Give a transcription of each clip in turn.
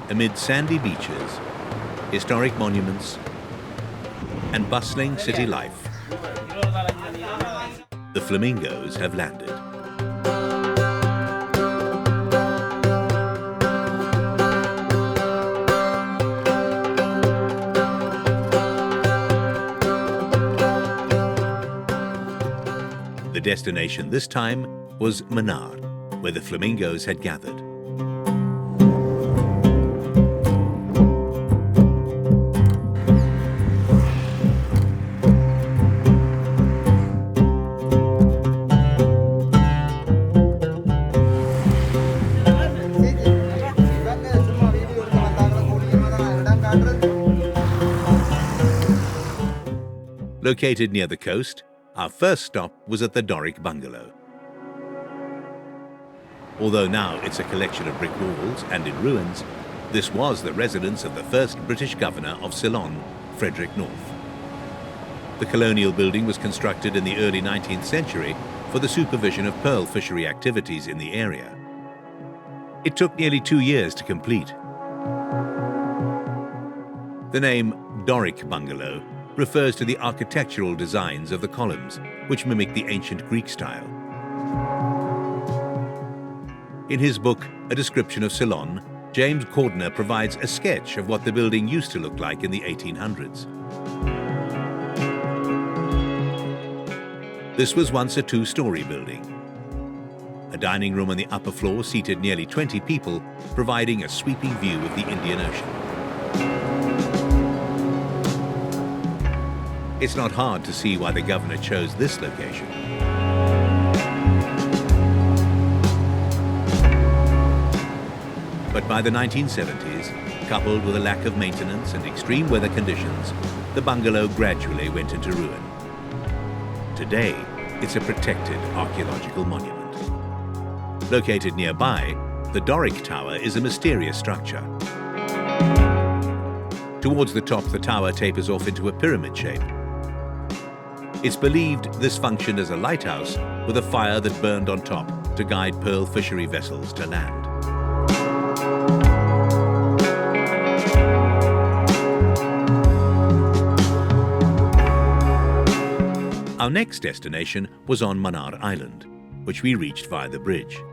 amid sandy beaches, historic monuments, and bustling city life, the Flamingos have landed. The destination this time was Mannar, where the Flamingos had gathered. Located near the coast, our first stop was at the Doric bungalow. Although now it's a collection of brick walls and in ruins, this was the residence of the first British governor of Ceylon, Frederick North. The colonial building was constructed in the early 19th century for the supervision of pearl fishery activities in the area. It took nearly 2 years to complete. The name Doric bungalow refers to the architectural designs of the columns, which mimic the ancient Greek style. In his book, A Description of Ceylon, James Cordner provides a sketch of what the building used to look like in the 1800s. This was once a 2-story building. A dining room on the upper floor seated nearly 20 people, providing a sweeping view of the Indian Ocean. It's not hard to see why the governor chose this location. But by the 1970s, coupled with a lack of maintenance and extreme weather conditions, the bungalow gradually went into ruin. Today, it's a protected archaeological monument. Located nearby, the Doric Tower is a mysterious structure. Towards the top, the tower tapers off into a pyramid shape. It's believed this functioned as a lighthouse with a fire that burned on top to guide pearl fishery vessels to land. Our next destination was on Mannar Island, which we reached via the bridge.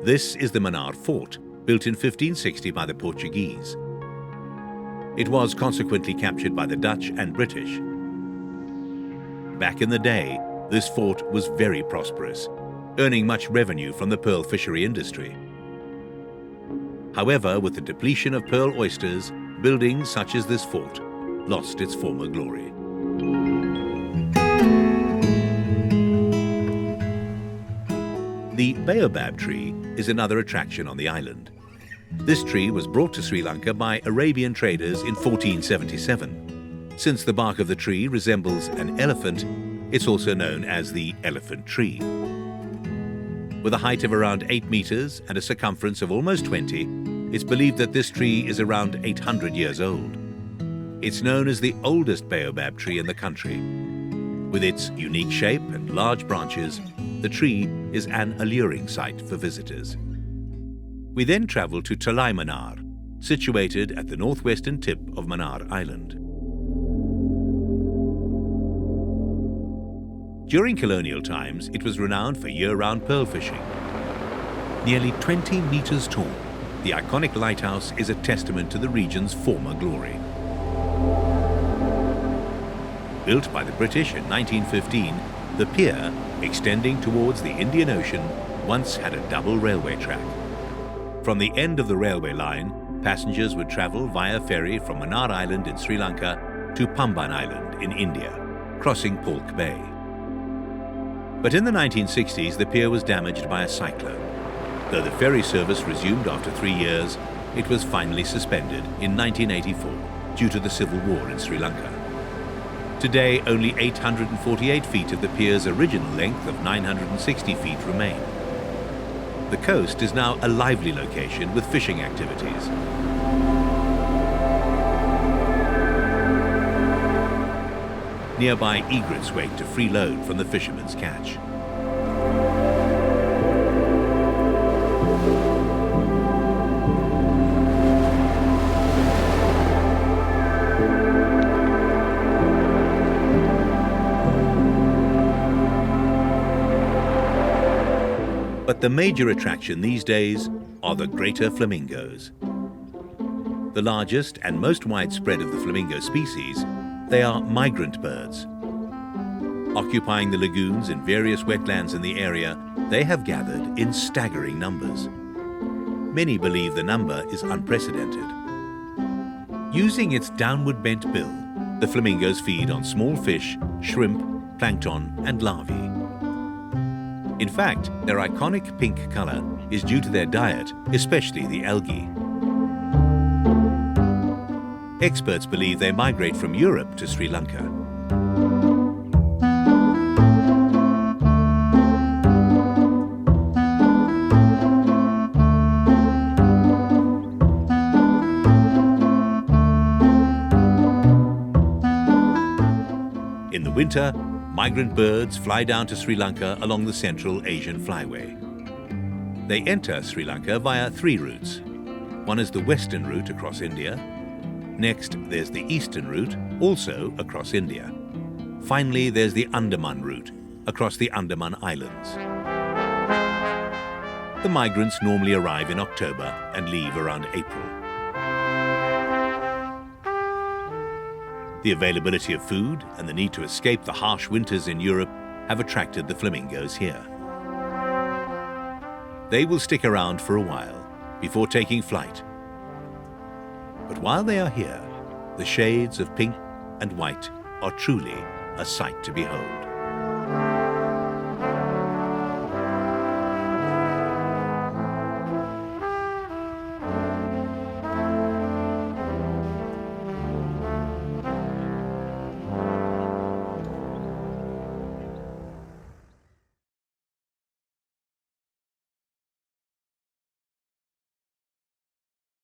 This is the Mannar Fort, built in 1560 by the Portuguese. It was consequently captured by the Dutch and British. Back in the day, this fort was very prosperous, earning much revenue from the pearl fishery industry. However, with the depletion of pearl oysters, buildings such as this fort lost its former glory. The baobab tree is another attraction on the island. This tree was brought to Sri Lanka by Arabian traders in 1477. Since the bark of the tree resembles an elephant, it's also known as the elephant tree. With a height of around 8 meters and a circumference of almost 20, it's believed that this tree is around 800 years old. It's known as the oldest baobab tree in the country. With its unique shape and large branches, the tree is an alluring sight for visitors. We then travelled to Talaimannar, situated at the northwestern tip of Mannar Island. During colonial times, it was renowned for year-round pearl fishing. Nearly 20 meters tall, the iconic lighthouse is a testament to the region's former glory. Built by the British in 1915, the pier, extending towards the Indian Ocean, once had a double railway track. From the end of the railway line, passengers would travel via ferry from Mannar Island in Sri Lanka to Pamban Island in India, crossing Polk Bay. But in the 1960s, the pier was damaged by a cyclone. Though the ferry service resumed after 3 years, it was finally suspended in 1984 due to the civil war in Sri Lanka. Today, only 848 feet of the pier's original length of 960 feet remain. The coast is now a lively location with fishing activities. Nearby egrets wait to freeload from the fishermen's catch. But the major attraction these days are the Greater Flamingos. The largest and most widespread of the flamingo species, they are migrant birds. Occupying the lagoons and various wetlands in the area, they have gathered in staggering numbers. Many believe the number is unprecedented. Using its downward bent bill, the flamingos feed on small fish, shrimp, plankton, and larvae. In fact, their iconic pink color is due to their diet, especially the algae. Experts believe they migrate from Europe to Sri Lanka. In the winter, migrant birds fly down to Sri Lanka along the Central Asian Flyway. They enter Sri Lanka via 3 routes. One is the western route across India. Next, there's the eastern route, also across India. Finally, there's the Andaman route, across the Andaman Islands. The migrants normally arrive in October and leave around April. The availability of food and the need to escape the harsh winters in Europe have attracted the flamingos here. They will stick around for a while before taking flight. But while they are here, the shades of pink and white are truly a sight to behold.